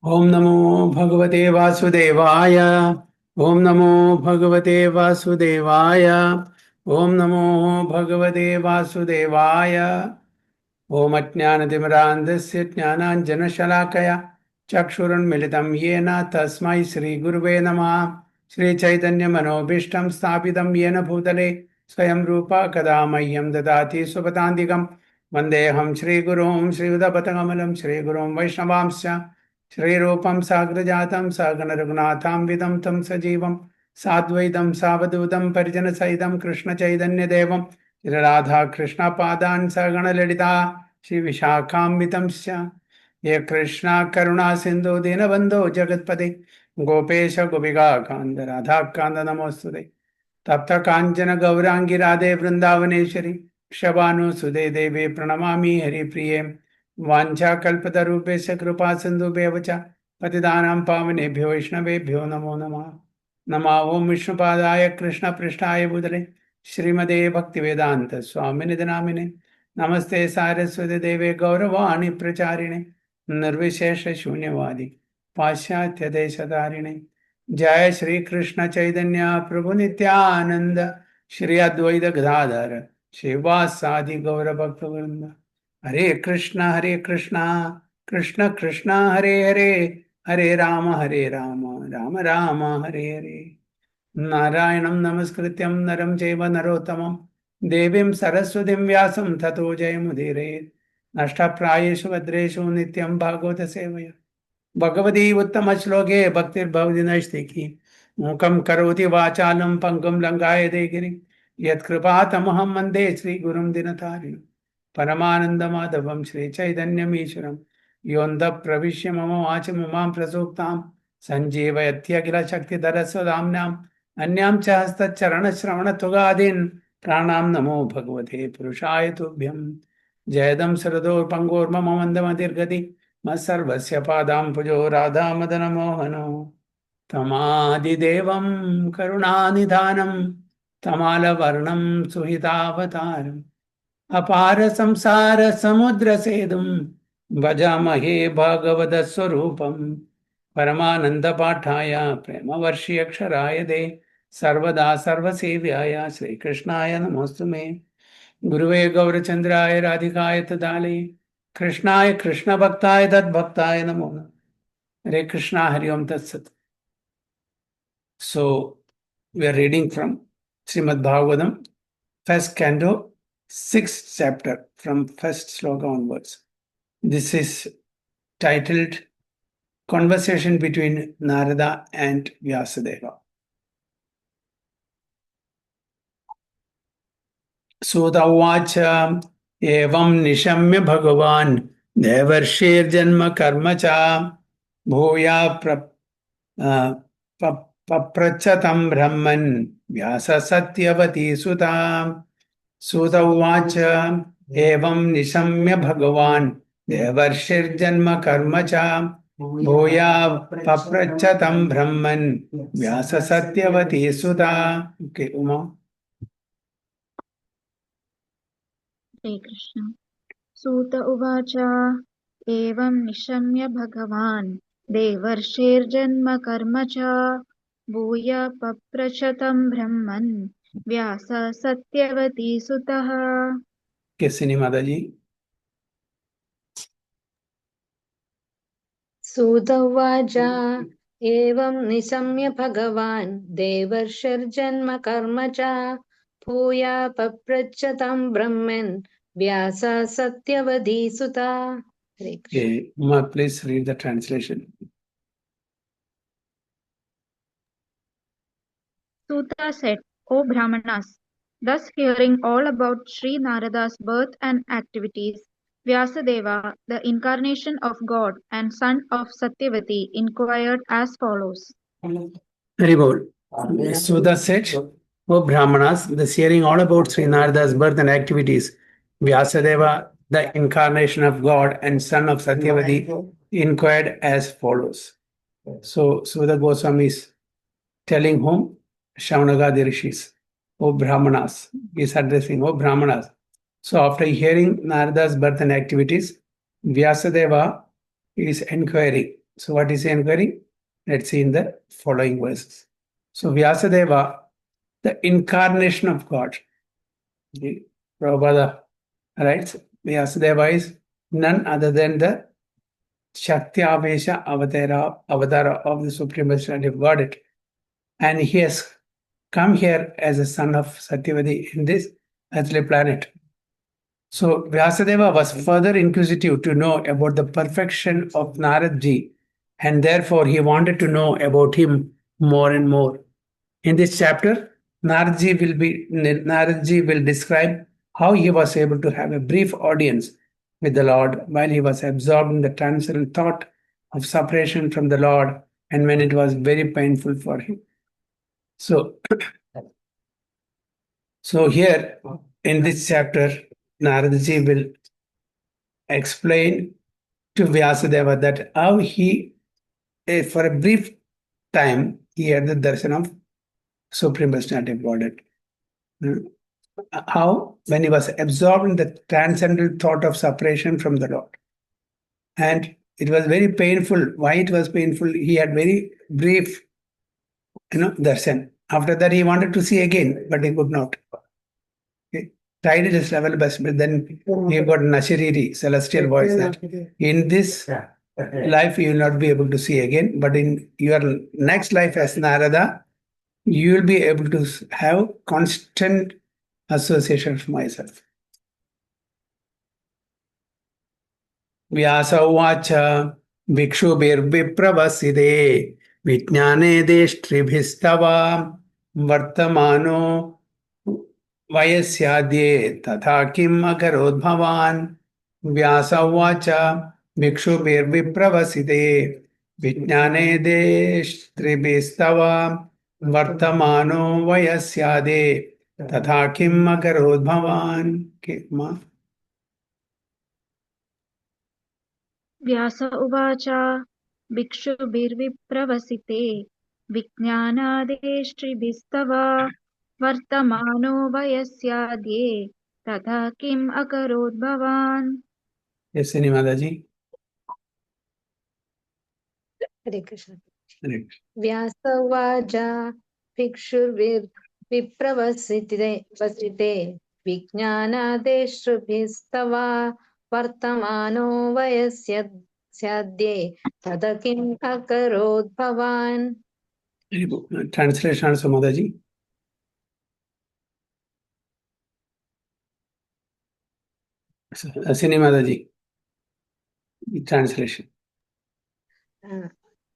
Om Namo Bhagavate Vasudevaya. Om Namo Bhagavate Vasudevaya. Om Namo Bhagavate Vasudevaya. Om Ajnanatimirandasya Jnananjanashalakaya Chakshurunmilitam Yena Tasmai Shri Guruve Namaha. Shri Chaitanya Manobhishtam Sthapitam Yena Bhutale Swayam Rupa Kadamahyam Dadati Supatantikam Vandeham Shri Gurum Shri Udapatamalam Shri Gurum Vaishnavamsya Shri Rupam Sagrajatam Sagana Raghunatham Vidam Tam Sajivam Sadvaitam Savadutam Parijana Saidam Krishna Chaitanya Devam Radha Krishna Padan Sagana Ladita Shri Vishakhambitamsya Ye Krishna Karuna Sindhu Dinabandho Jagatpade Gopesha Gopiga Kanda Radha Kanda Namostude Tapta Kanchana Gaurangi Radhe Vrindavaneshwari Shabanu Sude Deve Pranamami Hari Priye Vancha Kalpatarupesya Kripa Sindhu Bevacha Patidanam Pavanebhyo Vaishnavebhyo Namo Namah Nama Om Vishnupadaya Krishna Prishtaya Budale Srimade Bhaktivedanta Swami Nidhanamine Namaste Saraswati Deve Gauravani Pracharine Nirvishesha Shunyavadi Pashyatya Deshadarine Jai Shri Krishna Chaitanya Prabhu Nityananda Shri Advaita Gadadhara Shivasadi Gaura Bhakta Hare Krishna, Krishna Krishna, Hare Hare, Hare Rama, Rama Rama, Hare Hare. Narayanam Namaskrityam Naram Jeva Narottamam Devim Saraswatim Vyasam Tato Jayamudire Nashtaprayeshu Vadreshu Nityam Bhagavata Sevaya Bhagavati Uttama Shloke Bhaktir Bhavdinashtiki Mukam Karoti Vachalam Pangam Langaya Degiri Yat Kripatamaham Mande Sri Gurum Dinatari Paramanandamadavam Shri Chaitanyam Ishwaram Yonda Pravishya Mama Vacham Umam Prasuktam Sanjeevayatya Gila Shakti Daraswadamnam Anyam cha hasta charana shravana tugadin pranam namo bhagavate purushaya tubhyam jayadam sarador pangor mamamandamadir gati masarvasya padam pujo radha madana mohano tamadi devam karunanidhanam tamala varnam suhitavataram apara samsara samudra sedum vajamahe bhagavata swarupam Paramananda Pathaya Prema Varshi Aksharaya De Sarvada Sarvasevyaya Sri Krishnaya Namostume Guruve Gaurachandraya Radhikaya Tadali Krishnaya Krishna Bhaktaya Tad Bhaktaya Namo Hare Krishna Hari Om Tat Sat. So we are reading from Srimad Bhagavatam, first canto, sixth chapter, from first sloka onwards. This is titled Conversation between Narada and Vyasadeva. Sutta Uvacha Evam Nishamya Bhagavan Devarshirjanma Karma Cha Bhuya Paprachatam Brahman Vyasa Satyavati Sutta Sutta Uvacha Evam Nishamya Bhagavan Devarshirjanma Karma Cha Bhuya Paprachatam Brahman Vyasa Satyavati Sutta. Okay, Uma. Hare Krishna. Sutta Uvacha Evam Nishamya Bhagavan Devarshirjanma Karma Cha Bhuya Paprachatam Brahman Vyasa Satyavati Sutaha. Kesini Mataji. Sutta Uvacha Evam Nishamya Bhagavan Devarshirjanma Karma Cha Bhuya Paprachatam Brahman Vyasa Satyavati Sutta. Okay, Uma, please read the translation. Sutta said, O Brahmanas, thus hearing all about Sri Narada's birth and activities, Vyasadeva, the incarnation of God and son of Satyavati, inquired as follows. Very good. Sudha said, O Brahmanas, thus hearing all about Sri Narada's birth and activities, Vyasadeva, the incarnation of God and son of Satyavati, inquired as follows. So Sudha Goswami is telling whom? Shaunagadi Rishis. O Brahmanas. He is addressing, O Brahmanas. So after hearing Narada's birth and activities, Vyasadeva is inquiring. So what is the inquiry? Let's see in the following verses. So Vyasadeva, the incarnation of God. The Prabhupada writes, Vyasadeva is none other than the Shakti-avesha avatara of the Supreme Personality of Godhead. And he has come here as a son of Satyavati in this earthly planet. So Vyasadeva was further inquisitive to know about the perfection of Naradji, and therefore he wanted to know about him more and more. In this chapter, Naradji will describe how he was able to have a brief audience with the Lord while he was absorbed in the transcendental thought of separation from the Lord, and when it was very painful for him. So here in this chapter, Naradji will explain to Vyasadeva that how he, for a brief time, he had the darshan of Supreme Personality of Godhead. How, when he was absorbed in the transcendental thought of separation from the Lord. And it was very painful. Why it was painful? He had very brief, darshan. After that, he wanted to see again, but he could not. Okay. Tried at his level best, but then he got Nashariri, celestial voice, that in this life you will not be able to see again, but in your next life as Narada, you will be able to have constant association with myself. Vyasa uvacha bhikshubhirvipravaside vijnane deshtribhistava vartamano vayasyadye tatha kim akarod bhavan. Vyasa uvacha bhikshubhirvipravaside vijnane deshtribhistava vartamano vayasyade tatha kim akarod bhavan. Okay, ma. व्यास उवाच भिक्षुभिर्विप्रवसिते विज्ञानादेष्ट्रिभिस्तव वर्तमानो वयस्याद्ये तथा किम् अकरोत् भवान्. Yes, Madaji. Hare Krishna. Correct. Vyasavaja bhikshurvipravasite vijnanadeshrubhistava vartamano vayasyadye tadakim akarod bhavan. Translation also, Madaji. Asini Madaji. Translation.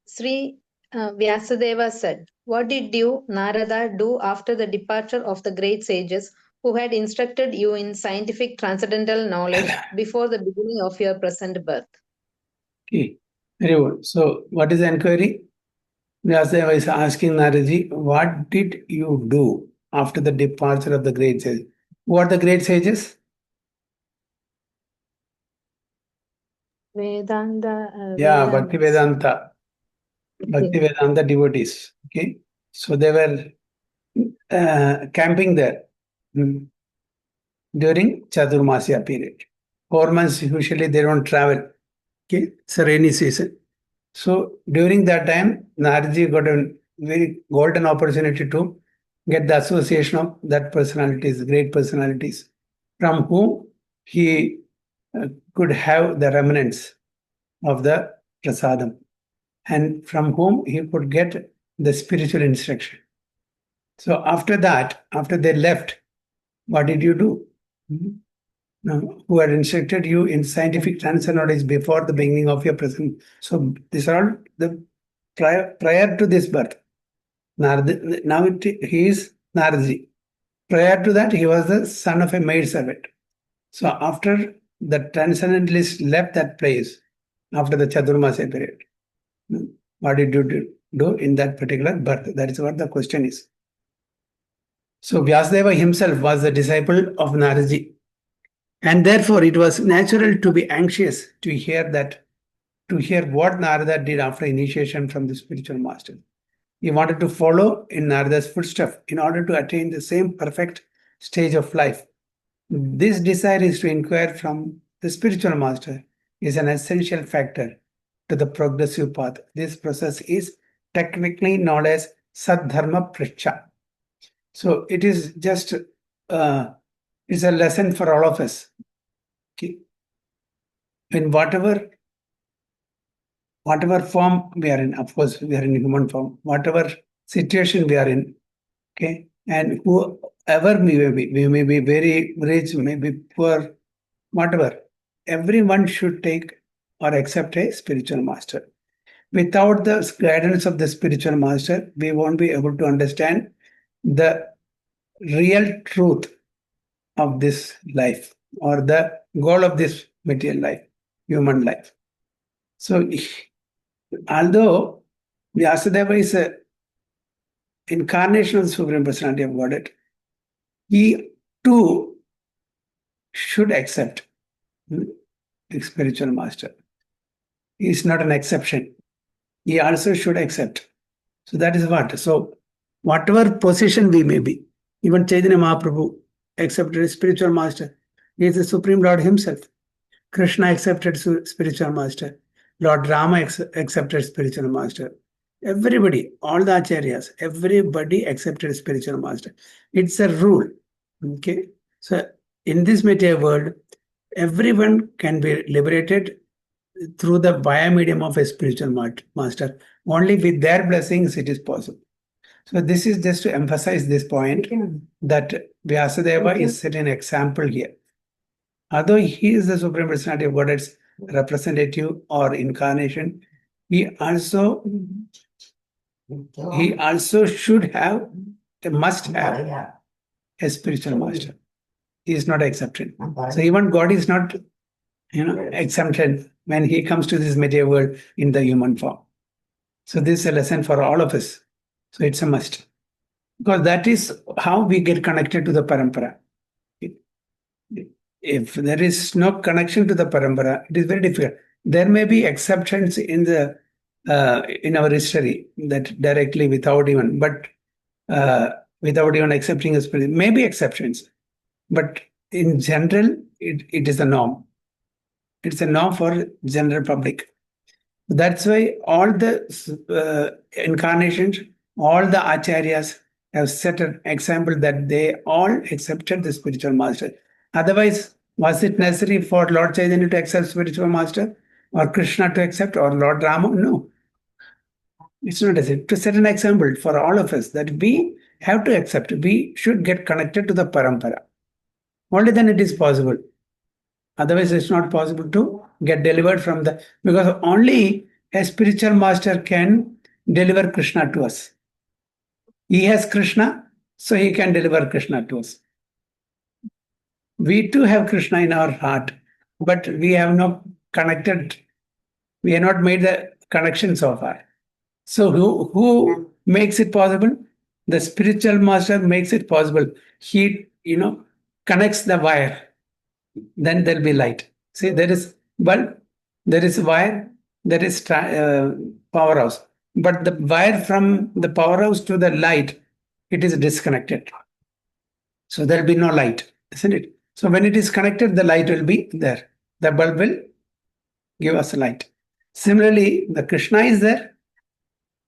Sri Vyasadeva said, "What did you, Narada, do after the departure of the great sages who had instructed you in scientific transcendental knowledge before the beginning of your present birth?" Okay, very good. So, what is the inquiry? Vyasadeva is asking Naraji, what did you do after the departure of the great sages? Who are the great sages? Vedanta. Yeah, Bhakti Vedanta. Bhakti Vedanta devotees. Okay, so they were camping there during Chaturmasya period. 4 months usually they don't travel. Okay, it's a rainy season. So during that time, Narji got a very golden opportunity to get the association of that personalities, great personalities, from whom he could have the remnants of the prasadam, and from whom he could get the spiritual instruction. So after that, after they left, what did you do? Now, who had instructed you in scientific transcendental knowledge before the beginning of your present. So these are all the prior to this birth. Now he is Narji. Prior to that, he was the son of a maid servant. So after the transcendentalist left that place, after the Chaturmasya period, what did you do in that particular birth? That is what the question is. So Vyasadeva himself was the disciple of Narji. And therefore, it was natural to be anxious to hear what Narada did after initiation from the spiritual master. He wanted to follow in Narada's footsteps in order to attain the same perfect stage of life. This desire is to inquire from the spiritual master is an essential factor to the progressive path. This process is technically known as Sadharma Pricha. So it is just it's a lesson for all of us. Okay. In whatever form we are in, of course, we are in human form, whatever situation we are in, okay, and whoever we may be very rich, may be poor, whatever, everyone should take or accept a spiritual master. Without the guidance of the spiritual master, we won't be able to understand the real truth of this life or the goal of this material life, human life. So, although Vyasadeva is an incarnation of the Supreme Personality of Godhead, he too should accept the spiritual master. He is not an exception. He also should accept. So that is what. So whatever position we may be, even Chaitanya Mahaprabhu accepted a spiritual master. He is the Supreme Lord himself. Krishna accepted spiritual master. Lord Rama accepted spiritual master. Everybody, all the acharyas, everybody accepted spiritual master. It's a rule. Okay. So in this material world, everyone can be liberated through the via medium of a spiritual master. Only with their blessings it is possible. So this is just to emphasize this point that Vyasadeva is set an example here. Although he is the Supreme Personality of Godhead's representative or incarnation, he also should have, must have a spiritual master. He is not accepted. So even God is not, exempted when he comes to this material world in the human form. So this is a lesson for all of us. So it's a must. Because that is how we get connected to the parampara. If there is no connection to the parampara, it is very difficult. There may be exceptions in the in our history that directly without even accepting a spirit, maybe exceptions, but in general, it is a norm. It's a norm for general public. That's why all the incarnations, all the acharyas have set an example that they all accepted the spiritual master. Otherwise, was it necessary for Lord Chaitanya to accept spiritual master or Krishna to accept or Lord Rama? No. It's not necessary. To set an example for all of us that we have to accept, we should get connected to the parampara. Only then it is possible. Otherwise, it's not possible to get delivered from because only a spiritual master can deliver Krishna to us. He has Krishna, so he can deliver Krishna to us. We too have Krishna in our heart, but we have not connected. We have not made the connection so far. So who makes it possible? The spiritual master makes it possible. He, connects the wire. Then there'll be light. See, there is bulb, there is wire, there is powerhouse. But the wire from the powerhouse to the light, it is disconnected. So there'll be no light, isn't it? So when it is connected, the light will be there. The bulb will give us light. Similarly, the Krishna is there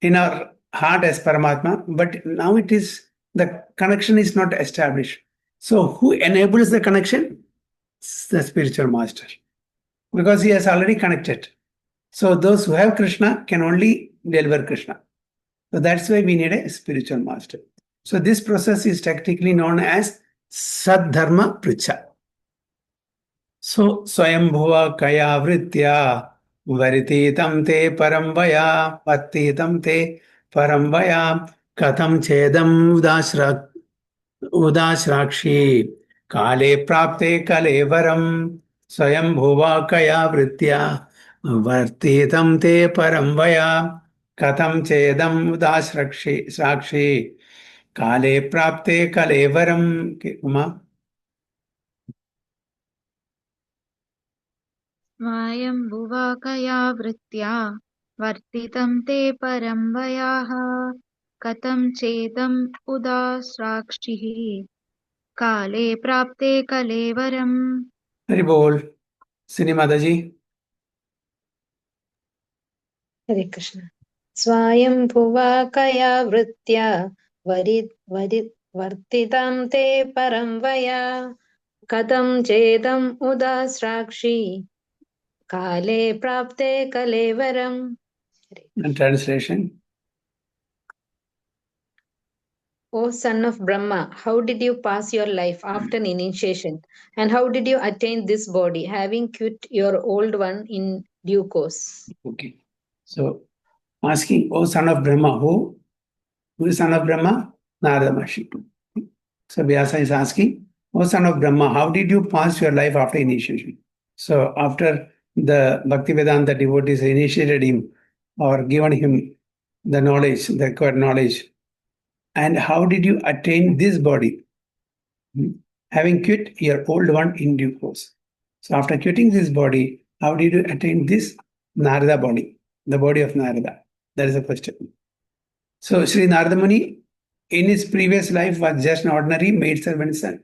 in our heart as Paramatma, but now the connection is not established. So who enables the connection? The spiritual master, because he has already connected. So those who have Krishna can only deliver Krishna. So that's why we need a spiritual master. So this process is technically known as Sadharma Pricha. So Swayambhuva Kaya Vritya Varititam Te Parambaya Vattitam Te Parambaya Katham Chedam Udashrakshi Kale Prapte Kalevaram Swayambhuva Kaya Vritya Vartitam Te Parambaya Katham Chedam Udashrakshi Kale Prapte Kalevaram. Uma? स्वयंभुवाकया वृत्त्या वर्तितं ते परम्बयाः कथं चेदम् उदास्राक्षिः काले प्राप्ते कलेवरम्. Hari Bol. Sini Mataji. Hare Krishna. Swayam bhuva kaya vritya vartitam te param vaya kadam chedam udasrakshi kale prapte kalevaram. And translation. O son of Brahma, how did you pass your life after initiation? And how did you attain this body, having quit your old one in due course? Okay. So asking, O son of Brahma, who? Who is son of Brahma? Narada Maharshi. So Vyasa is asking, O son of Brahma, how did you pass your life after initiation? So after the Bhaktivedanta devotees initiated him or given him the knowledge, the required knowledge, and how did you attain this body? Having quit your old one in due course. So after quitting this body, how did you attain this Narada body, the body of Narada? That is the question. So Sri Narada Muni in his previous life was just an ordinary maid servant son.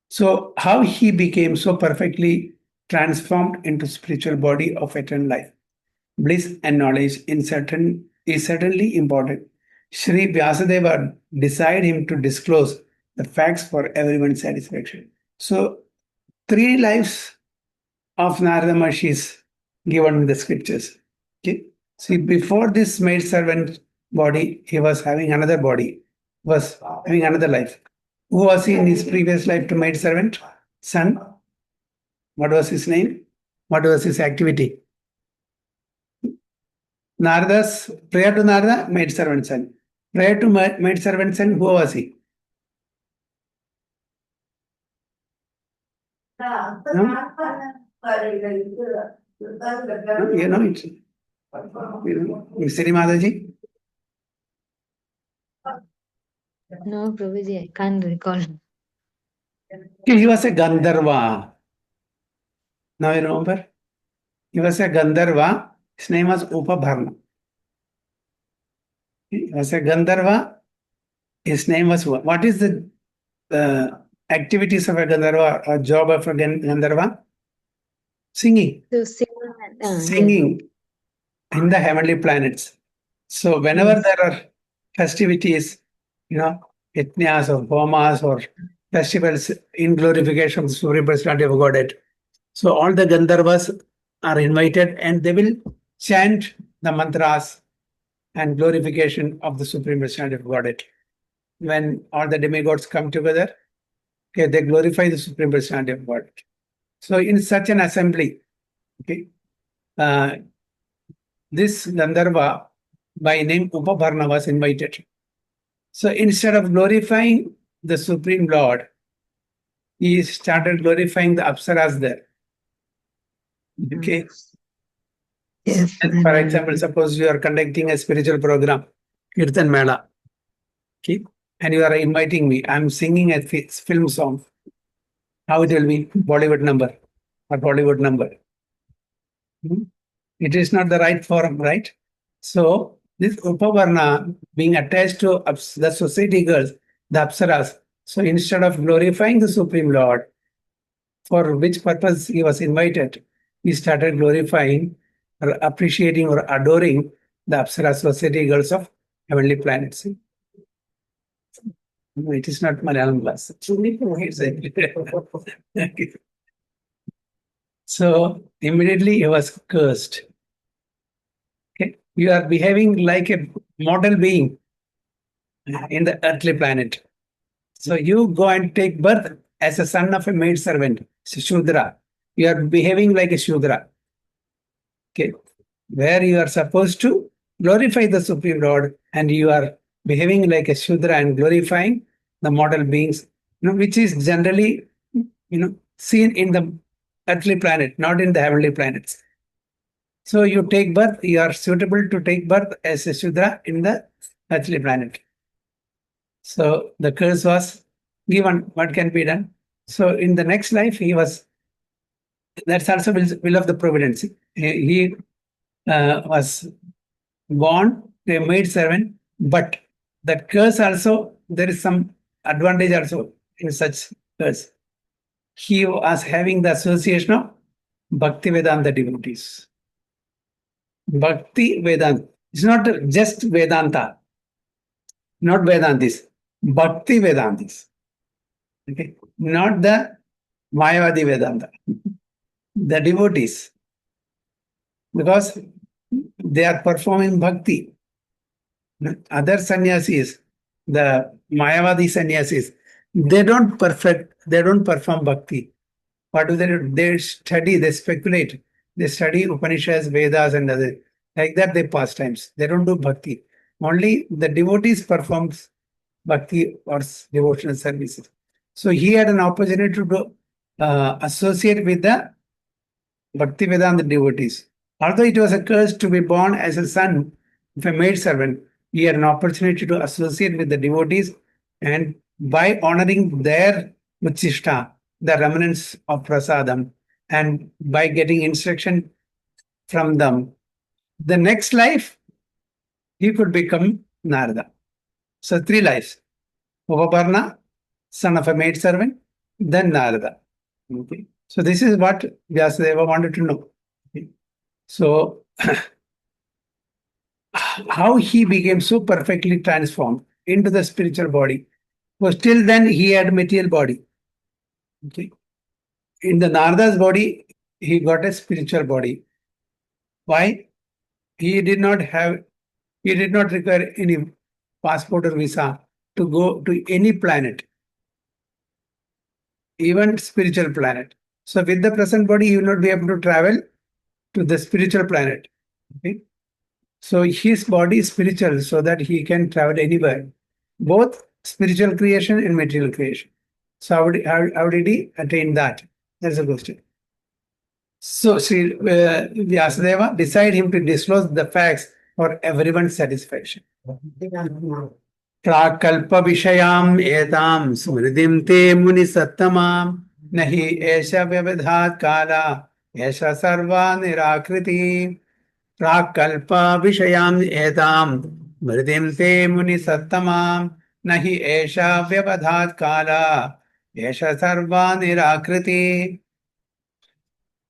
So how he became so perfectly transformed into spiritual body of eternal life, bliss and knowledge is certainly important. Sri Vyasadeva desired him to disclose the facts for everyone's satisfaction. So 3 lives of Narada Maharshi is given in the scriptures. Okay. See, before this maid servant body, he was having another body, was having another life. Who was he in his previous life to maid servant? Son. What was his name? What was his activity? Narada's, prior to Narada, maid servant son. Prior to maid servant son, who was he? No? No, you know it. Sri Mataji? No, Prabhuji, I can't recall. He was a Gandharva. Now you remember? He was a Gandharva. His name was Upabharna. He was a Gandharva. His name was what is the activities of a Gandharva or job of a Gandharva? Singing. So, sing, Singing in the heavenly planets. So whenever Yes. there are festivities, yajnas or homas or festivals in glorification of the Supreme Personality of Godhead, so all the Gandharvas are invited and they will chant the mantras and glorification of the Supreme Personality of Godhead. When all the demigods come together, okay, they glorify the Supreme Personality of Godhead. So in such an assembly, okay, this Gandharva by name Upabharna was invited. So instead of glorifying the Supreme Lord, he started glorifying the Apsaras there. Okay. Yes. And for example, suppose you are conducting a spiritual program, Kirtan Mela, okay, and you are inviting me. I'm singing a film song. How it will be? Bollywood number or Bollywood number. It is not the right forum, right? So this Upavarna being attached to the society girls, the Apsaras. So instead of glorifying the Supreme Lord, for which purpose he was invited, he started glorifying or appreciating or adoring the Apsara society girls of heavenly planets. No, it is not Malayalam class. So immediately he was cursed. Okay, you are behaving like a mortal being in the earthly planet. So you go and take birth as a son of a maid servant, Shudra. You are behaving like a Shudra. Okay, where you are supposed to glorify the Supreme Lord, and you are behaving like a Shudra and glorifying the mortal beings, which is generally, seen in the earthly planet, not in the heavenly planets. So you take birth, you are suitable to take birth as a Shudra in the earthly planet. So the curse was given. What can be done? So in the next life, that's also will of the providence. He was born a maid servant, but that curse also, there is some advantage also in such curse. He was having the association of Bhaktivedanta devotees. Bhakti Vedanta. It's not just Vedanta, not Vedantis. Bhakti Vedantis. Okay, not the Mayavadi Vedanta. The devotees, because they are performing bhakti. Other sannyasis, the Mayavadi sannyasis, they don't perform bhakti. What do? They study, they speculate, they study Upanishads, Vedas, and other like that. They pastimes. They don't do bhakti. Only the devotees performs bhakti or devotional services. So he had an opportunity to associate with the Bhaktivedanta devotees. Although it was a curse to be born as a son of a maidservant, he had an opportunity to associate with the devotees, and by honoring their Uchishta, the remnants of prasadam, and by getting instruction from them, the next life he could become Narada. So 3 lives. Upaparna, son of a maidservant, then Narada. Okay. So this is what Vyasadeva wanted to know. Okay. So how he became so perfectly transformed into the spiritual body, because till then he had material body. Okay. In the Narada's body, he got a spiritual body. Why? He did not require any passport or visa to go to any planet, even spiritual planet. So with the present body, he will not be able to travel to the spiritual planet. Okay. So his body is spiritual so that he can travel anywhere, both spiritual creation and material creation. So how did he attain that? That's a question. So Sri Vyasadeva decided him to disclose the facts for everyone's satisfaction. Prakalpa Vishayam Etam Smridim Te Muni Sattama Nahi Esha Vyavadhat Kala Esha Sarva Nirakriti Prakalpa Vishayam Etam Mridim Te Muni Sattama Nahi Esha Vyavadhat Kala Esha Sarva Nirakriti.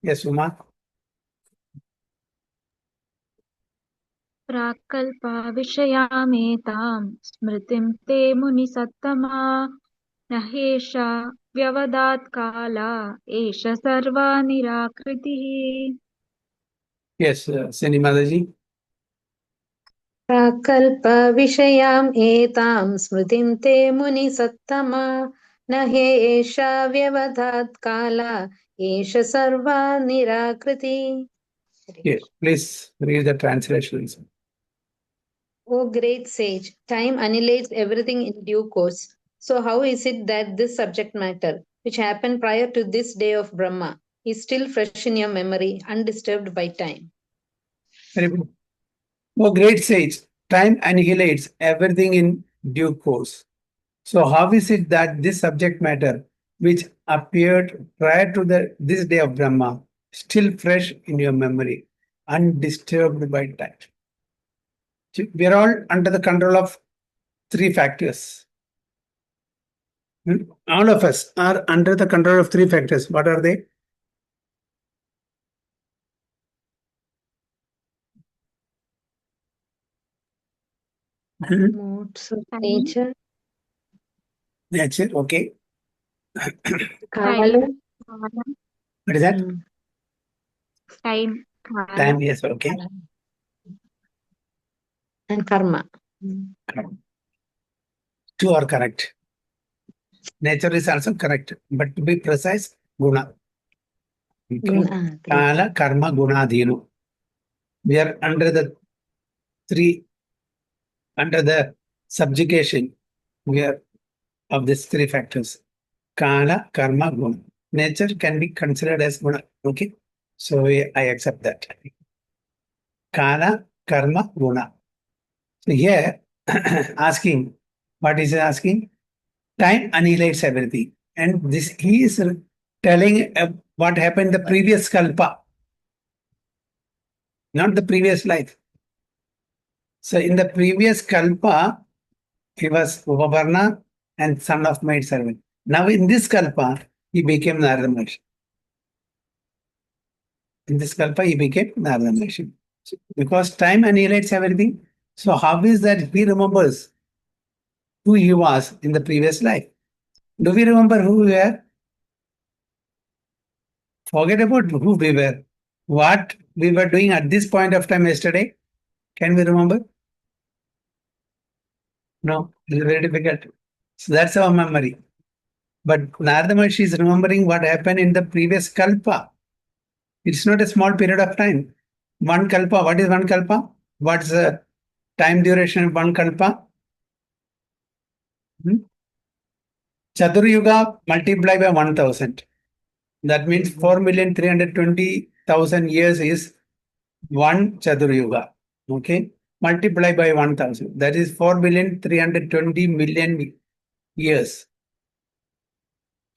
Yes, Uma. प्राक्कल्पा विषयामेतां स्मृतिं ते मुनिसत्तमा न हेषा व्यवदात् काला एष सर्वा निराकृतिः. Yes, Sinimadaji. प्राक्कल्पविषयाम् एतां स्मृतिं ते मुनिसत्तमा न हे एषा व्यवधात् काला एष सर्वा निराकृति. Yes, please read the translations. O great sage, time annihilates everything in due course. So how is it that this subject matter, which happened prior to this day of Brahma, is still fresh in your memory, undisturbed by time? Very good. Oh, great sage, time annihilates everything in due course. So how is it that this subject matter, which appeared prior to this day of Brahma, still fresh in your memory, undisturbed by time? We are all under the control of 3 factors. All of us are under the control of 3 factors. What are they? Modes of nature. Nature, okay. Kala. What is that? Time. Time, yes, okay. And karma. 2 are correct. Nature is also correct, but to be precise, guna. Okay. Guna. Kala, karma, guna, dhinu. We are under the subjugation. We are of these 3 factors. Kala, karma, guna. Nature can be considered as guna. Okay. So I accept that. Kala, karma, guna. So here, asking, what is he asking? Time annihilates everything. And this he is telling what happened the previous kalpa, not the previous life. So in the previous kalpa, he was Upavarna and son of maid servant. Now in this kalpa, he became Narada Maharshi. In this kalpa, he became Narada Maharshi. Because time annihilates everything. So how is that he remembers who he was in the previous life? Do we remember who we were? Forget about who we were. What we were doing at this point of time yesterday, can we remember? No, it's very difficult. So that's our memory. But Narada Maharshi is remembering what happened in the previous kalpa. It's not a small period of time. One kalpa, what is one kalpa? What's the time duration of one kalpa? Chaturyuga multiplied by 1000. That means 4,320,000 years is one Chaturyuga. Okay. Multiply by 1000. That is 4,320,000,000 years.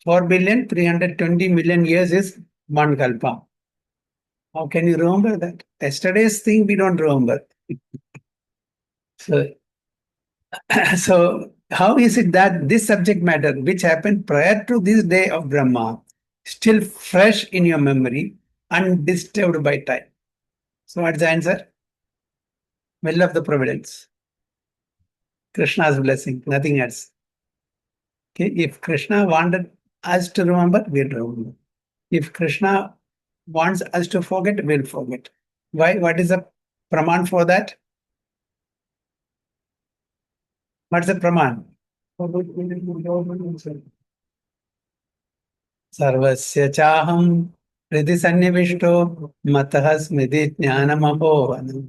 4,320,000,000 years is one kalpa. How can you remember that? Yesterday's thing we don't remember. So, so how is it that this subject matter, which happened prior to this day of Brahma, still fresh in your memory, undisturbed by time? So what's the answer? Will of the providence. Krishna's blessing, nothing else. Okay, if Krishna wanted us to remember, we'll remember. If Krishna wants us to forget, we'll forget. Why? What is the praman for that? What's the praman? Sarvasya chaham priti sannivishto matah smriti jnanamapohanam.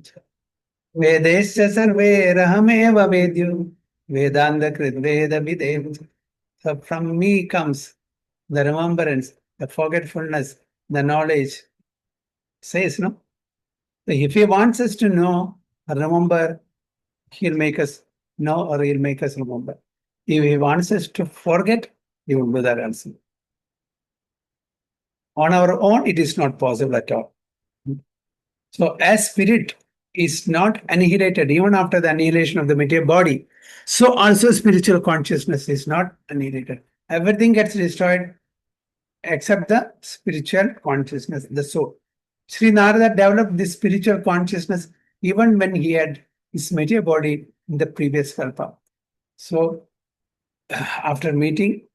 Vedesya sarve rahameva vedyo vedanta kridveda videv. So from me comes the remembrance, the forgetfulness, the knowledge. Says, no? So if he wants us to know or remember, he'll make us know or he'll make us remember. If he wants us to forget, he will do that also. On our own, it is not possible at all. So as spirit is not annihilated even after the annihilation of the material body, so also spiritual consciousness is not annihilated. Everything gets destroyed except the spiritual consciousness, the soul. Sri Narada developed this spiritual consciousness even when he had his material body in the previous kalpa. So after meeting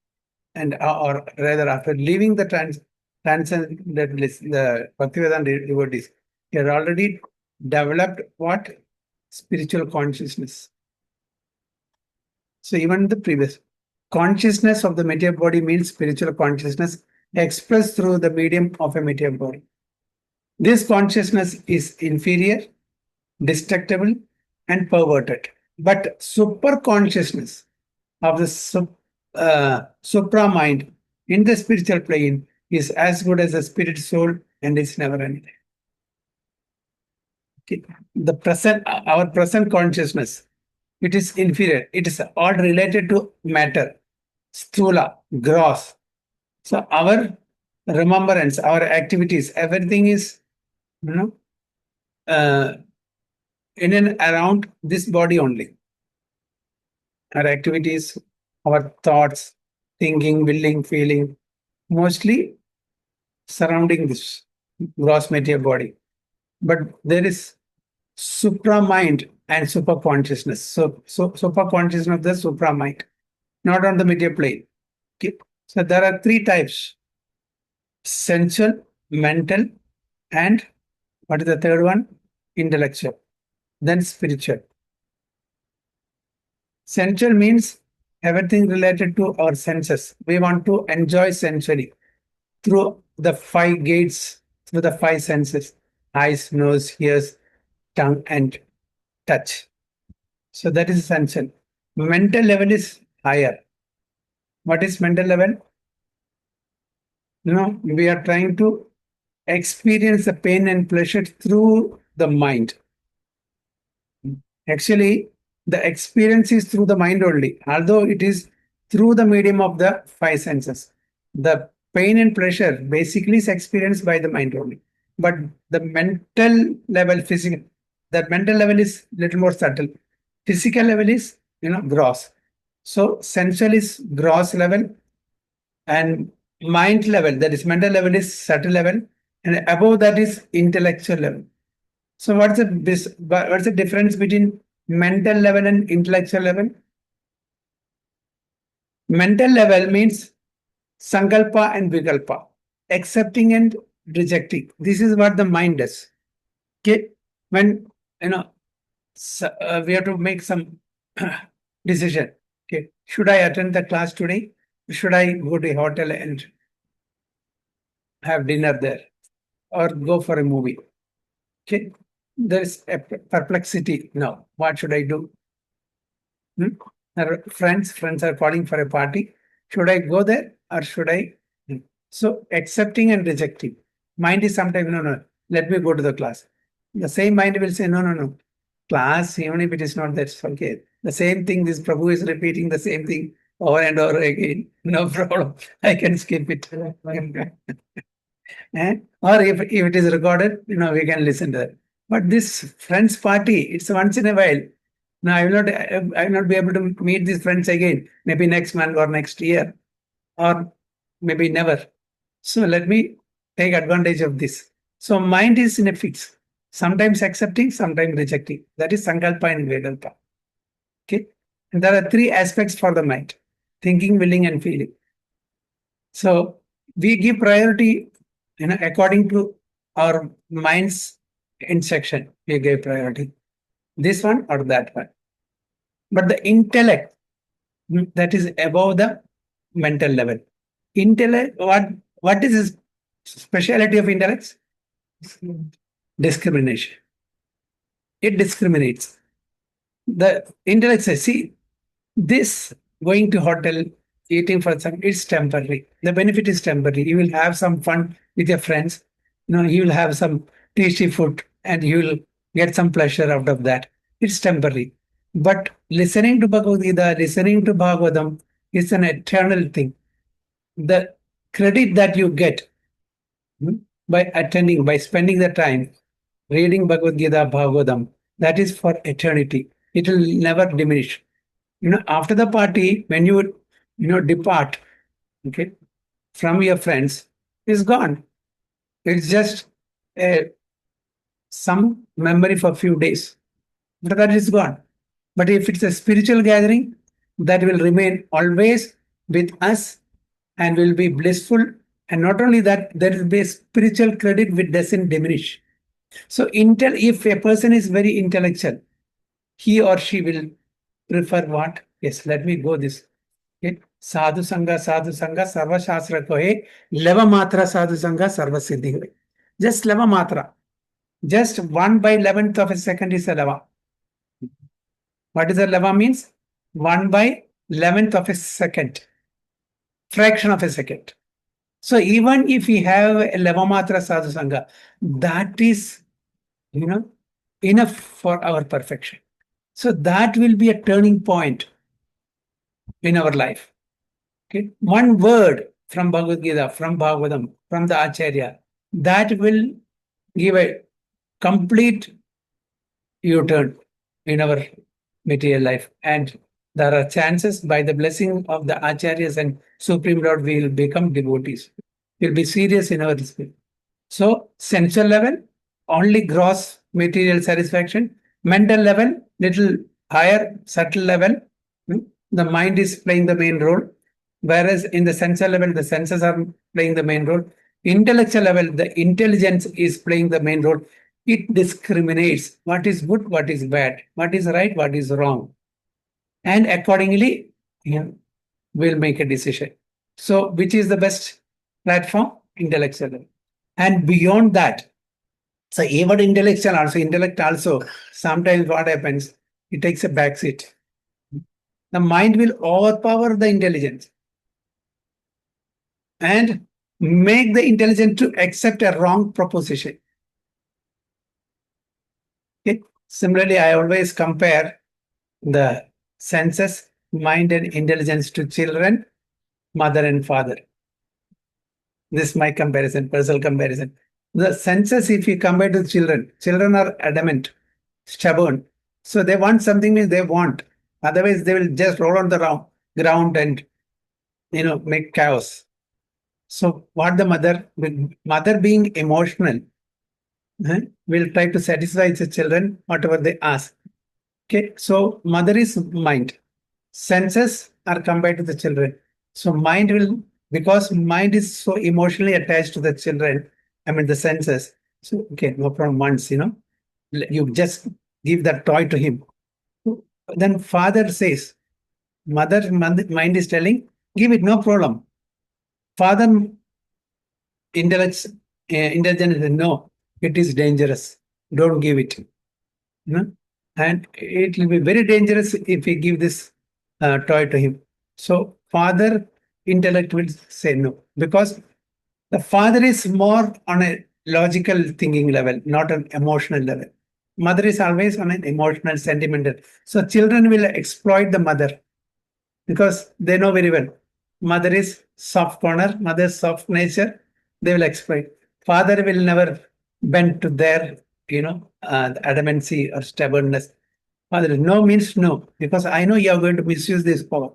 and or rather after leaving the transcendentalist, the Bhaktivedanta devotees, he had already developed what? Spiritual consciousness. So even the previous consciousness of the material body means spiritual consciousness expressed through the medium of a material body. This consciousness is inferior, destructible, and perverted. But super consciousness of the supra mind in the spiritual plane is as good as the spirit soul and is never ending. Okay. The present, our present consciousness, it is inferior. It is all related to matter, stula, gross. So our remembrance, our activities, everything is, in and around this body only. Our activities, our thoughts, thinking, willing, feeling, mostly surrounding this gross material body. But there is supra mind and super consciousness. So super consciousness of the supra mind, not on the material plane. Okay. So there are three types: sensual, mental, and what is the third one? Intellectual. Then spiritual. Sensual means everything related to our senses. We want to enjoy sensually through the five gates, through the five senses: eyes, nose, ears, tongue, and touch. So that is sensual. Mental level is higher. What is mental level? We are trying to experience the pain and pleasure through the mind. Actually, the experience is through the mind only, although it is through the medium of the five senses. The pain and pleasure basically is experienced by the mind only. But the mental level, physical, that mental level is little more subtle. Physical level is, gross. So sensual is gross level, and mind level, that is mental level, is subtle level, and above that is intellectual level. So what's the difference between mental level and intellectual level? Mental level means sankalpa and vikalpa, accepting and rejecting. This is what the mind does. Okay, when we have to make some decision. Okay, should I attend the class today? Should I go to a hotel and have dinner there, or go for a movie? Okay, there is a perplexity now. What should I do? Friends are calling for a party. Should I go there or should I? So accepting and rejecting. Mind is sometimes no. Let me go to the class. The same mind will say no. Class, even if it is not that's okay. The same thing. This Prabhu is repeating the same thing over and over again. No problem. I can skip it. Or if it is recorded, we can listen to that. But this friends party, it's once in a while. Now I will not be able to meet these friends again, maybe next month or next year, or maybe never. So let me take advantage of this. So mind is in a fix, sometimes accepting, sometimes rejecting. That is Sankalpa and Vedalpa. Okay. And there are three aspects for the mind: thinking, willing, and feeling. So we give priority, according to our mind's instruction. We give priority. This one or that one. But the intellect, that is above the mental level. Intellect, what is the speciality of intellect? Discrimination. It discriminates. The intellect says, see, this going to hotel, eating for some, it's temporary. The benefit is temporary. You will have some fun with your friends. You will have some tasty food and you will get some pleasure out of that. It's temporary. But listening to Bhagavad Gita, listening to Bhagavatam is an eternal thing. The credit that you get by attending, by spending the time reading Bhagavad Gita, Bhagavatam, that is for eternity. It will never diminish. After the party, when you depart, okay, from your friends, is gone. It's just some memory for a few days. But that is gone. But if it's a spiritual gathering, that will remain always with us and will be blissful. And not only that, there will be a spiritual credit which doesn't diminish. So if a person is very intellectual, he or she will prefer what? Yes, let me go this. Okay. Sadhu Sangha, Sarva Shastra Kohe, Leva Matra Sadhu Sangha, Sarva Siddhi Hoye. Just Leva Matra. Just 1/11th of a second is a leva. What is a leva means? 1/11th of a second. Fraction of a second. So even if we have a leva matra sadhu sangha, that is, enough for our perfection. So that will be a turning point in our life. Okay, one word from Bhagavad Gita, from Bhagavatam, from the Acharya, that will give a complete U-turn in our material life. And there are chances by the blessing of the Acharyas and Supreme Lord, we will become devotees. We'll be serious in our spirit. So, sensual level, only gross material satisfaction. Mental level, little higher, subtle level. The mind is playing the main role. Whereas in the sensual level, the senses are playing the main role. Intellectual level, the intelligence is playing the main role. It discriminates what is good, what is bad, what is right, what is wrong. And accordingly, we'll make a decision. So, which is the best platform? Intellectual level. And beyond that, so even intellect also, sometimes what happens, it takes a backseat. The mind will overpower the intelligence and make the intelligence to accept a wrong proposition. Okay? Similarly, I always compare the senses, mind, and intelligence to children, mother and father. This is my comparison, personal comparison. The senses, if you compare to children are adamant, stubborn. So they want something means they want. Otherwise, they will just roll on the ground and make chaos. So what the mother being emotional, will try to satisfy the children, whatever they ask. Okay, so mother is mind. Senses are combined to the children. So mind will, because mind is so emotionally attached to the children, I mean the senses. So, okay, no problem once, you just give that toy to him. Then father says, mind is telling, give it, no problem. Father intellects, intelligence, no, it is dangerous. Don't give it. And it will be very dangerous if we give this toy to him. So father intellect will say no, because the father is more on a logical thinking level, not an emotional level. Mother is always on an emotional, sentimental. So children will exploit the mother because they know very well. Mother is soft corner, mother's soft nature, they will exploit. Father will never bend to their, adamancy or stubbornness. Father, no means no, because I know you are going to misuse this power.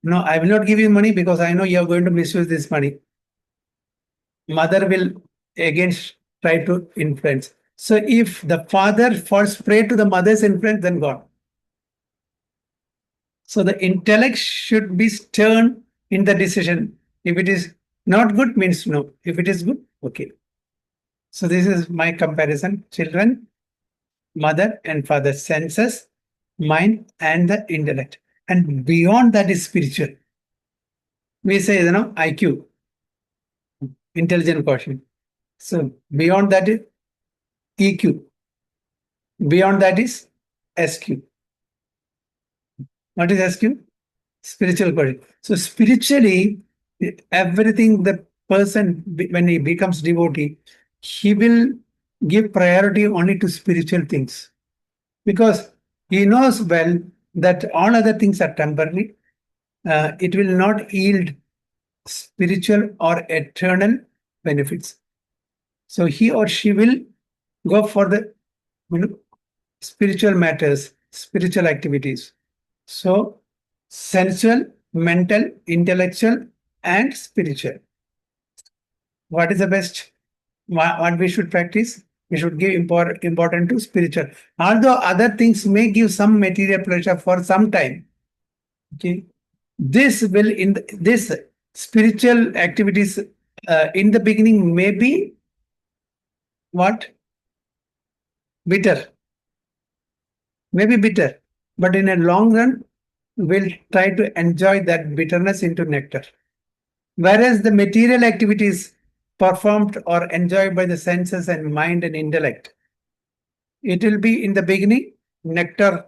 No, I will not give you money because I know you are going to misuse this money. Mother will again try to influence. So if the father falls prey to the mother's influence, then gone. So the intellect should be stern in the decision. If it is not good, means no. If it is good, okay. So this is my comparison. Children, mother and father, senses, mind, and the intellect. And beyond that is spiritual. We say, IQ, intelligent quotient. So beyond that is EQ. Beyond that is SQ. What is SQ? Spiritual quotient. So spiritually, everything the person, when he becomes devotee, he will give priority only to spiritual things, because he knows well that all other things are temporary. It will not yield spiritual or eternal benefits. So he or she will go for the spiritual matters, spiritual activities. So sensual, mental, intellectual, and spiritual. What is the best? What we should practice? We should give important to spiritual. Although other things may give some material pleasure for some time. Okay, this will this spiritual activities in the beginning may be what? Bitter. Maybe bitter, but in a long run, we'll try to enjoy that bitterness into nectar. Whereas the material activities performed or enjoyed by the senses and mind and intellect, it will be in the beginning nectar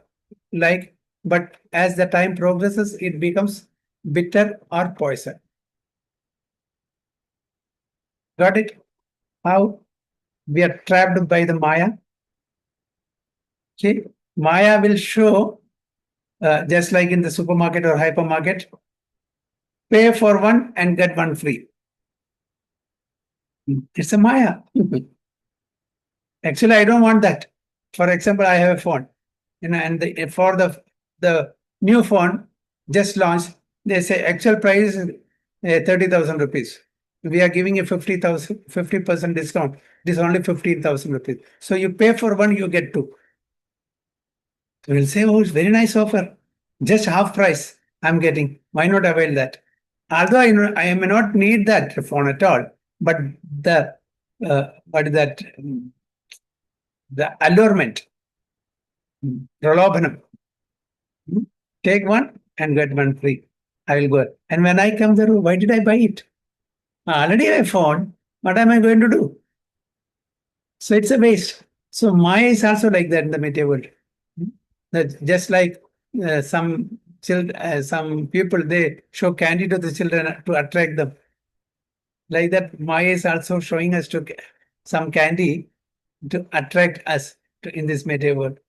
like, but as the time progresses, it becomes bitter or poison. Got it? How we are trapped by the Maya. Okay, Maya will show, just like in the supermarket or hypermarket, pay for one and get one free. It's a Maya. Actually, I don't want that. For example, I have a phone, and for the new phone just launched, they say actual price is 30,000 rupees. We are giving a 50% discount. It is only 15,000 rupees. So you pay for one, you get two. So we'll say, oh, it's very nice offer. Just half price I'm getting. Why not avail that? Although I may not need that phone at all, but the what is that? The allurement, pralobhanam. Take one and get one free. I will go. And when I come there, why did I buy it? Already I found. What am I going to do? So it's a waste. So Maya is also like that in the material world. That just like some some people, they show candy to the children to attract them. Like that, Maya is also showing us to some candy to attract us in this material world.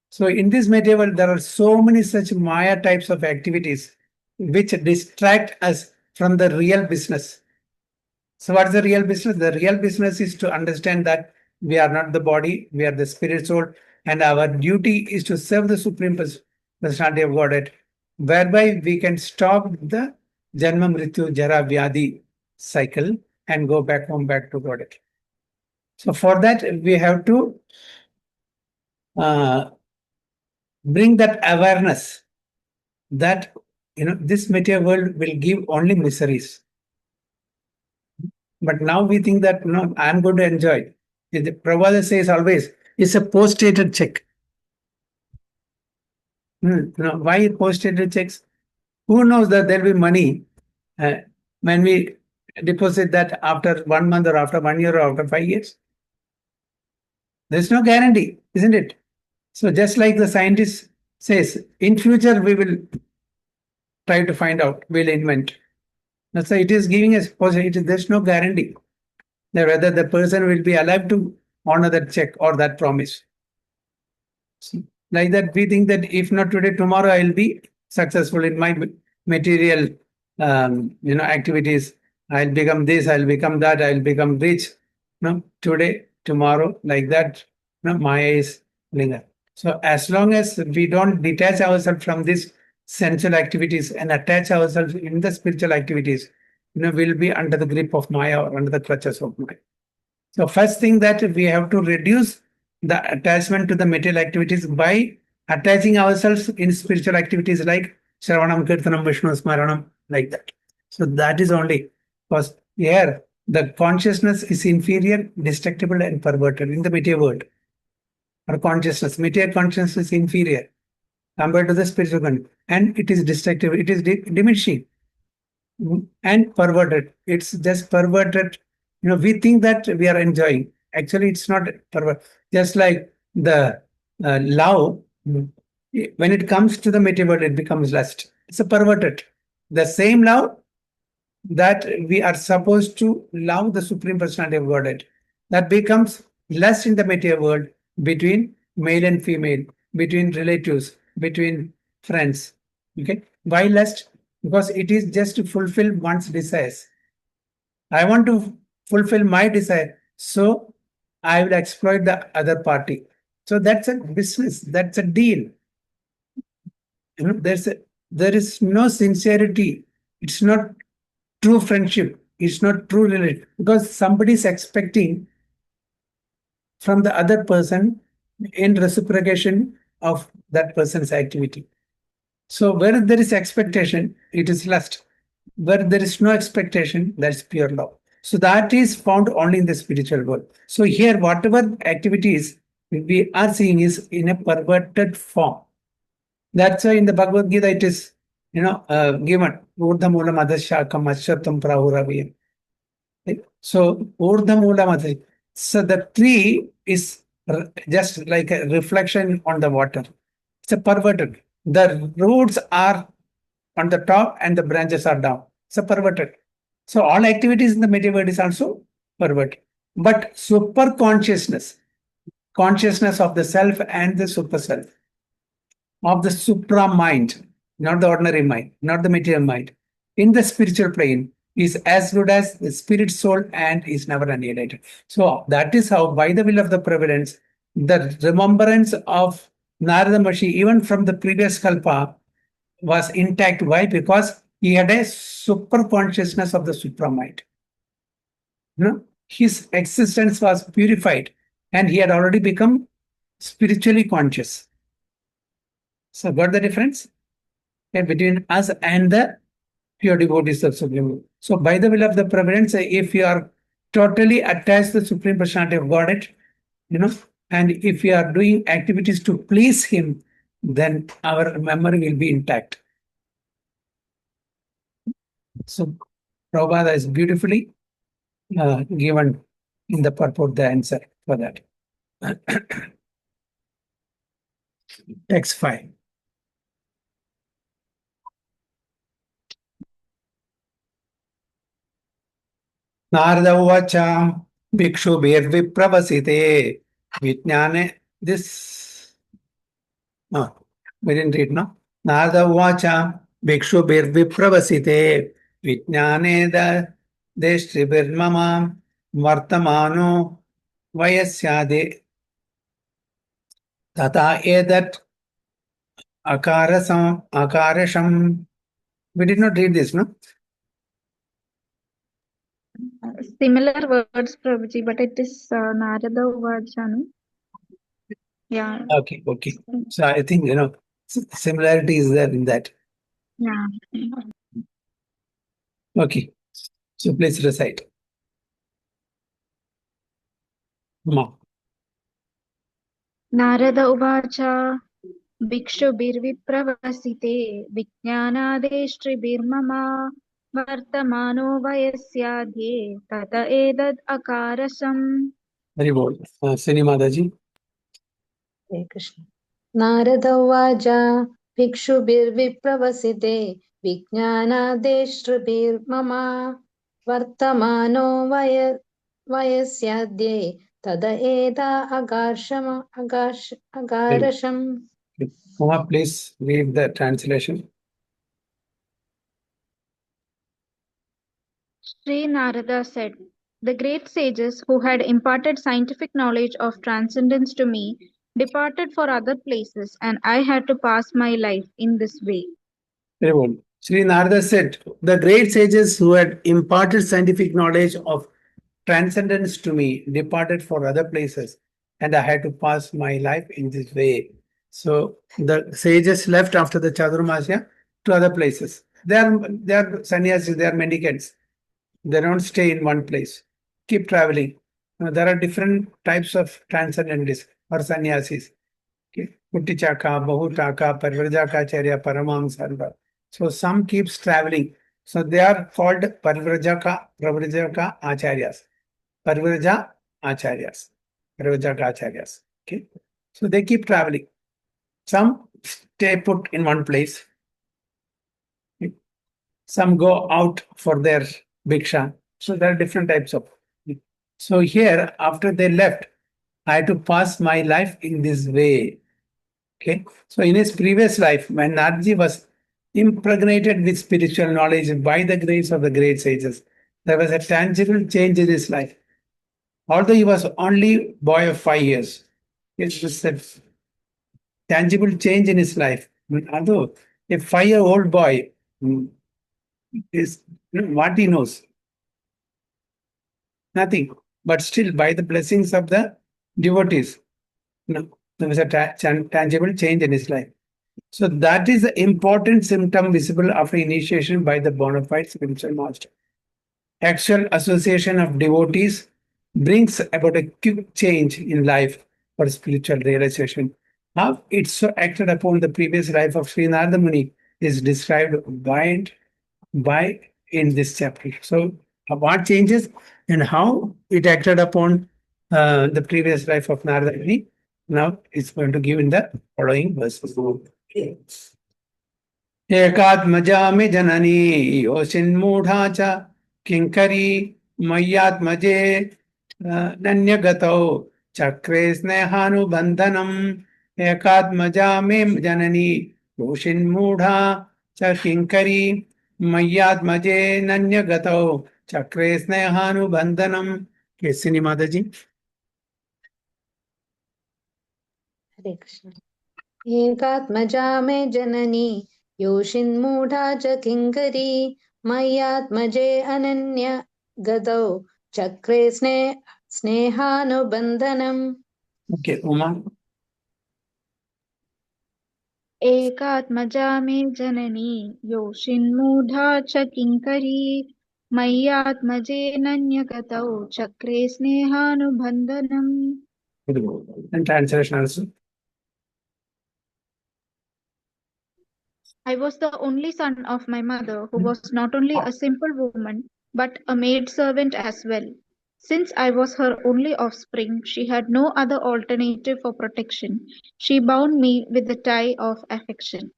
So in this material world, there are so many such Maya types of activities which distract us from the real business. So what is the real business? The real business is to understand that we are not the body, we are the spirit soul, and our duty is to serve the Supreme Personality of Godhead, whereby we can stop the Janma Mrityu Jara Vyadi cycle and go back home, back to Godhead. So for that, we have to bring that awareness that this material world will give only miseries. But now we think that no, I'm going to enjoy. The Prabhupada says always, it's a post-dated check. Why post-dated checks? Who knows that there'll be money when we deposit that after 1 month or after 1 year or after 5 years? There's no guarantee, isn't it? So just like the scientist says, in future we will try to find out, we'll invent. That's why it is giving us possibility. There's no guarantee that whether the person will be alive to honor that check or that promise. Like that, we think that if not today, tomorrow I'll be successful in my material, activities. I'll become this, I'll become that, I'll become rich. No, today, tomorrow, like that. No, Maya is linear. So as long as we don't detach ourselves from these sensual activities and attach ourselves in the spiritual activities, we'll be under the grip of Maya or under the clutches of Maya. So first thing that we have to reduce the attachment to the material activities by attaching ourselves in spiritual activities like Shravanam, Kirtanam, Vishnu Smaranam, like that. So that is only because here the consciousness is inferior, destructible, and perverted in the material world. Our consciousness, material consciousness is inferior compared to the spiritual one, and it is destructible, it is diminishing and perverted. It's just perverted. We think that we are enjoying. Actually, it's not perverted. Just like the love, when it comes to the material world, it becomes lust. It's a perverted. The same love that we are supposed to love the Supreme Personality of Godhead, that becomes lust in the material world between male and female, between relatives, between friends. Okay, why lust? Because it is just to fulfill one's desires. I want to fulfill my desire, so I will exploit the other party. So that's a business, that's a deal. There is no sincerity. It's not true friendship. It's not true relationship because somebody is expecting from the other person in reciprocation of that person's activity. So where there is expectation, it is lust. Where there is no expectation, that's pure love. So that is found only in the spiritual world. So here, whatever activities we are seeing is in a perverted form. That's why in the Bhagavad Gita it is, given Urdhamulam Adashakam Ashyatam Prahuraviyam. So Urdhamulam Adash. So the tree is just like a reflection on the water. It's a perverted. The roots are on the top and the branches are down. It's a perverted. So all activities in the material world is also perverted. But super consciousness of the self and the super self, of the supra mind, not the ordinary mind, not the material mind, in the spiritual plane is as good as the spirit soul and is never annihilated. So that is how, by the will of the providence, the remembrance of Narada Maharshi, even from the previous kalpa, was intact. Why? Because he had a super consciousness of the supra mind. His existence was purified and he had already become spiritually conscious. So, got the difference between us and the pure devotees of Supreme Lord. So, by the will of the providence, if you are totally attached to the Supreme Personality of Godhead, and if you are doing activities to please Him, then our memory will be intact. So, Prabhupada has beautifully given in the purport the answer for that. Text 5. Narada Uvacha Bhikshu Virvipravasite Vijnane. This, no, we didn't read, no? Narada Uvacha Bhikshu Virvipravasite Vijnane da Deshtribirmama Vartamano Vayasyade Tata Edat Akarasham. We did not read this, no? similar words, Prabhuji, but it is Narada Uvacha, no? Yeah. Okay. So I think, similarity is there in that. Yeah. Okay. So please recite. Ma. Narada Uvacha भिक्षुभिर्विप्रवसिते विज्ञानादेष्ट्रिभिर्ममा वर्तमानो वयस्याध्ये तत एतद् अकारसम्. Very well. Sinimadaji. Hare Krishna. Narad उवाच भिक्षुभिर्विप्रवसिते विज्ञानादेष्टृभिर्मम वर्तमानो वयस्याद्ये तद एता अगारशम्. Uma, please read the translation. Sri Narada said, "The great sages who had imparted scientific knowledge of transcendence to me departed for other places, and I had to pass my life in this way." Very well. Sri Narada said, the great sages who had imparted scientific knowledge of transcendence to me departed for other places, and I had to pass my life in this way. So the sages left after the Chaturmasya to other places. They are sannyasis, they are mendicants. They don't stay in one place. Keep traveling. Now, there are different types of transcendentalists or sannyasis. Kuttichaka, Bahutaka, Parvrajaka, Paramamsarva. So some keeps traveling. So they are called Parvrajaka Acharyas. Parvraja Acharyas. Parvrajaka Acharyas. Okay. So they keep traveling. Some stay put in one place. Some go out for their bhiksha. So there are different types of. So here, after they left, I had to pass my life in this way. Okay. So in his previous life, when Narji was impregnated with spiritual knowledge by the grace of the great sages, there was a tangible change in his life. Although he was only boy of 5 years, it was a tangible change in his life. Although a 5-year-old boy is what he knows, nothing. But still, by the blessings of the devotees, there was a tangible change in his life. So that is the important symptom visible after initiation by the bona fide spiritual master. Actual association of devotees brings about a quick change in life for spiritual realization. How it so acted upon the previous life of Sri Narada Muni is described by in this chapter. So what changes and how it acted upon the previous life of Narada Muni, now it's going to give in the following verses. एकात्मजा मे जननी योषिन्मूढा च किङ्करी मय्यात्मजे नन्यगतौ चक्रे स्नेहानुबन्धनम् एकात्मजा मे जननी योषिन्मूढा च किङ्करी मय्यात्मजे नन्यगतौ चक्रे स्नेहानुबन्धनम्. Cassini माताजी. हरे कृष्ण. एकात्मजा मे जननी योषिन्मूढा च किङ्करी मय्यात्मजे अनन्य गतौ चक्रे स्नेहानुबन्धनम्. Okay, Uma. एकात्मजा मे जननी योषिन्मूढा च किङ्करी मय्यात्मजे नन्यगतौ चक्रे स्नेहानुबन्धनम्. And translation also. I was the only son of my mother, who was not only a simple woman, but a maidservant as well. Since I was her only offspring, she had no other alternative for protection. She bound me with the tie of affection.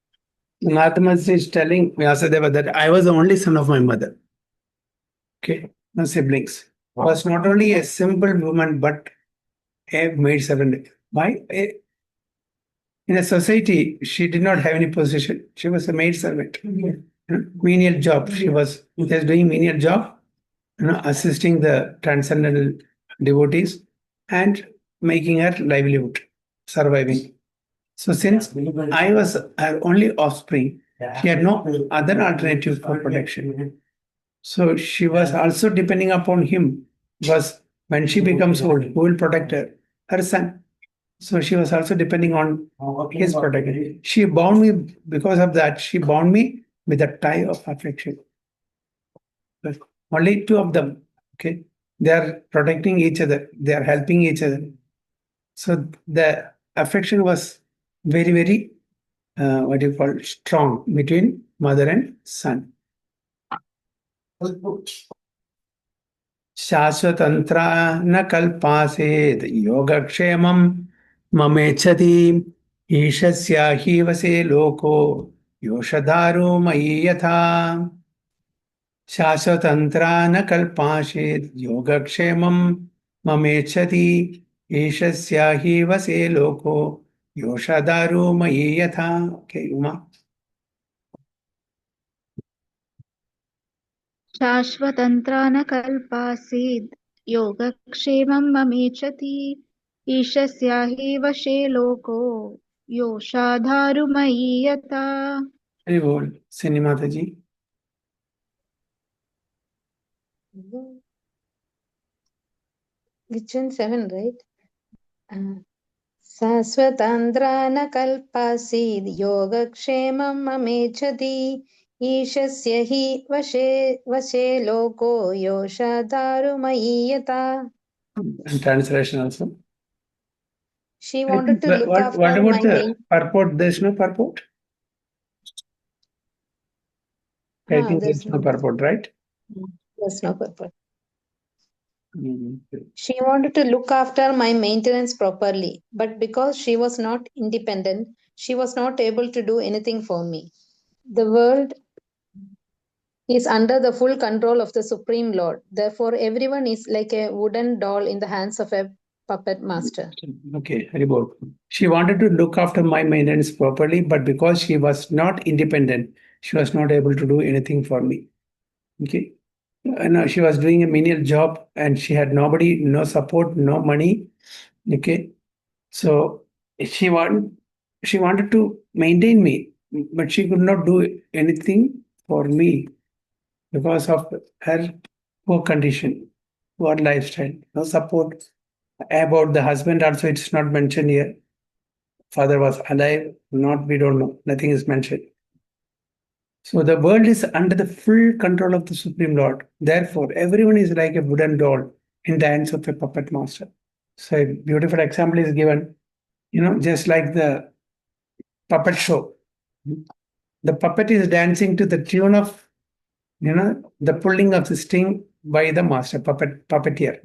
Mahatma is telling Vyasadeva that I was the only son of my mother. Okay, no siblings. Was not only a simple woman, but a maidservant. Why? In a society, she did not have any position. She was a maidservant. Menial job. She was just doing menial job, assisting the transcendental devotees and making her livelihood, surviving. So since I was her only offspring, she had no other alternative for protection. So she was also depending upon him, because when she becomes old, who will protect her? Her son. So she was also depending on his protection. She bound me, because of that, she bound me with a tie of affection. But only two of them, okay? They are protecting each other, they are helping each other. So the affection was very, very, what do you call, strong between mother and son. शाश्वतन्त्रा न कल्पासेत् योगक्षेमं ममेच्छति ईशस्या हि वसे लोको योषधारो मयि यथा शाश्वतन्त्रा न कल्पासेत् योगक्षेमं ममेच्छति ईशस्या हि वसे लोको योषधारो मयि यथा. Okay, Uma. शाश्वतन्त्रा न कल्पासीद् योगक्षेमं ममेच्छति ईशस्या हि वशे लोको योषाधारुमयि यथा. Very well. Sinimataji. Which one? 7, right? शाश्वतान्द्रा न कल्पासीद् योगक्षेमं ममेच्छति ईशस्य हि वशे लोको योषाधारुमयि यथा. And translation also. She wanted to look What after about my the main. purport? There's no purport. I think There's there's no no. purport, right? There's no purpose. Okay. She wanted to look after my maintenance properly, but because she was not independent, she was not able to do anything for me. The world is under the full control of the Supreme Lord. Therefore, everyone is like a wooden doll in the hands of a puppet master. Okay, Haribol. She wanted to look after my maintenance properly, but because she was not independent, she was not able to do anything for me. Okay. And she was doing a menial job and she had nobody, no support, no money. Okay. So she wanted to maintain me, but she could not do anything for me because of her poor condition, poor lifestyle, no support. About the husband also, it's not mentioned here. Father was alive, not, we don't know, nothing is mentioned. So the world is under the full control of the Supreme Lord. Therefore, everyone is like a wooden doll in the hands of a puppet master. So a beautiful example is given, just like the puppet show. The puppet is dancing to the tune of, the pulling of the string by the master, puppeteer.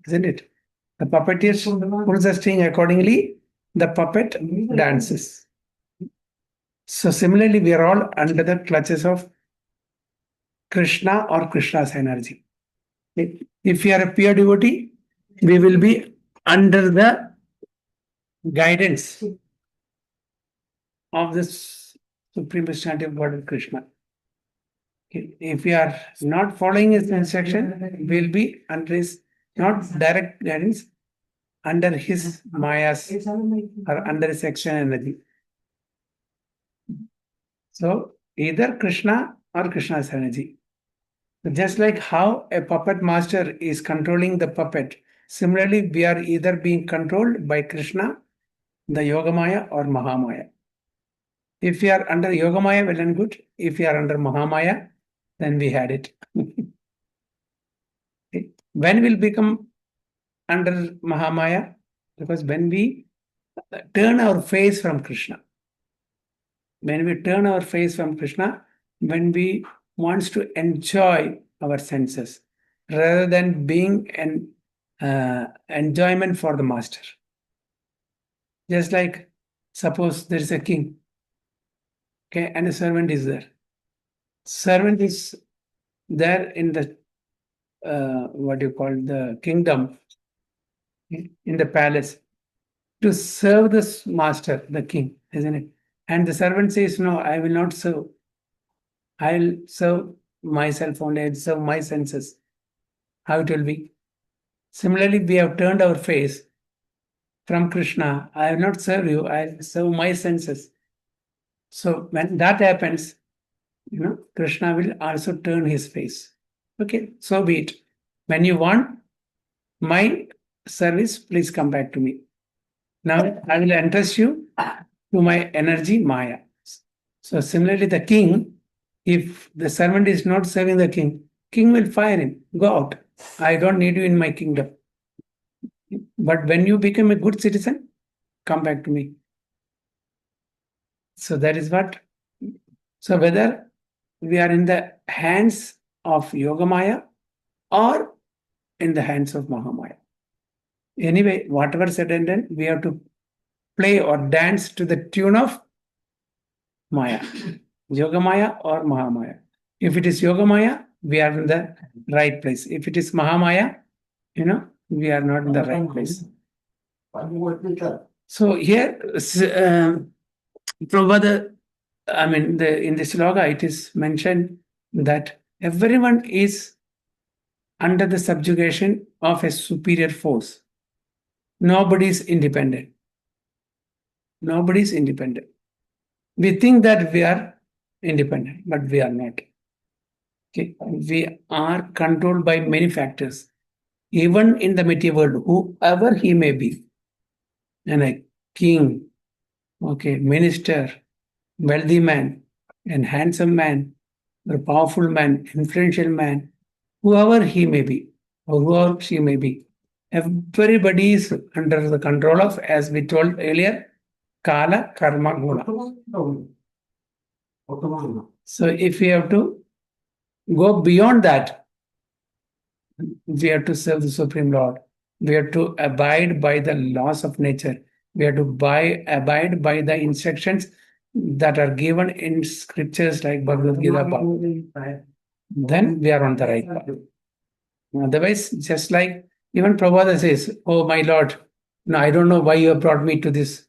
Isn't it? The puppeteer pulls the string accordingly, the puppet dances. So similarly, we are all under the clutches of Krishna or Krishna's energy. If you are a pure devotee, we will be under the guidance of this Supreme Personality of God, Krishna. If we are not following his instruction, we will be under his not direct guidance, under his mayas or under his action energy. So either Krishna or Krishna's energy. Just like how a puppet master is controlling the puppet, similarly, we are either being controlled by Krishna, the Yogamaya, or Mahamaya. If we are under Yogamaya, well and good. If we are under Mahamaya, then we had it. When will become under Mahamaya? Because when we turn our face from Krishna, when we wants to enjoy our senses rather than being an enjoyment for the master. Just like suppose there is a king, okay, and a servant is there. Servant is there in the the kingdom, in the palace, to serve the master, the king, isn't it? And the servant says, "No, I will not serve. I'll serve myself only. I'll serve my senses." How it will be? Similarly, we have turned our face from Krishna. I will not serve you. I'll serve my senses. So when that happens, Krishna will also turn his face. Okay, so be it. When you want my service, please come back to me. Now I will entrust you to my energy, Maya. So similarly, the king, if the servant is not serving the king will fire him. Go out. I don't need you in my kingdom. But when you become a good citizen, come back to me. So that is what. So whether we are in the hands of Yogamaya or in the hands of Mahamaya. Anyway, whatever said and done, we have to play or dance to the tune of Maya, Yogamaya or Mahamaya. If it is Yogamaya, we are in the right place. If it is Mahamaya, we are not in the right place. So here, Prabhupada, in this sloka, it is mentioned that everyone is under the subjugation of a superior force. Nobody is independent. Nobody is independent. We think that we are independent, but we are not. Okay? We are controlled by many factors. Even in the material world, whoever he may be, and a king, minister, wealthy man, and handsome man, or powerful man, influential man, whoever he may be, or whoever she may be, everybody is under the control of, as we told earlier, Kala, Karma, Guna. So if we have to go beyond that, we have to serve the Supreme Lord. We have to abide by the laws of nature. We have to abide by the instructions that are given in scriptures like Bhagavad Gita. Then we are on the right path. Otherwise, just like even Prabhupada says, "Oh my Lord, no, I don't know why you have brought me to this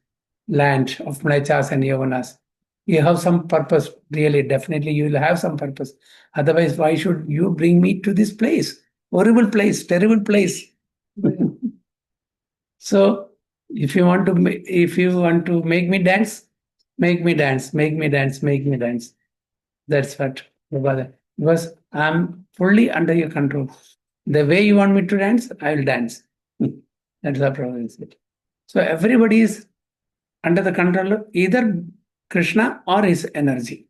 land of Mlechas and Yavanas. You have some purpose, really, definitely you will have some purpose. Otherwise, why should you bring me to this place? Horrible place, terrible place." So if you want to make me dance, make me dance, make me dance, make me dance. That's what Prabhupada. Because I'm fully under your control. The way you want me to dance, I will dance. That's what Prabhupada said. So everybody is under the control of either Krishna or his energy.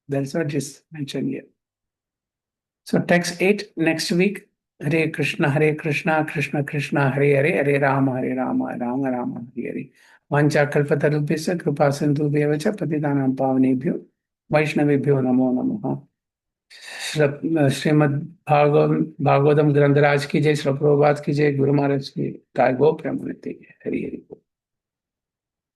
That's what is mentioned here. So text 8 next week. Hare Krishna, Krishna Krishna, Hare Hare, Hare Rama, Rama Rama, Hare Hare. Vancha kalpatarubhyasya kripa sindhubhyo cha patitanam pavanebhyo Vaishnavebhyo namo namaha. Shrimad Bhagavatam ग्रंथराज की जय, श्री प्रभुपाद की जय, गुरु महाराज की गाय गो प्रेम हरि हरि।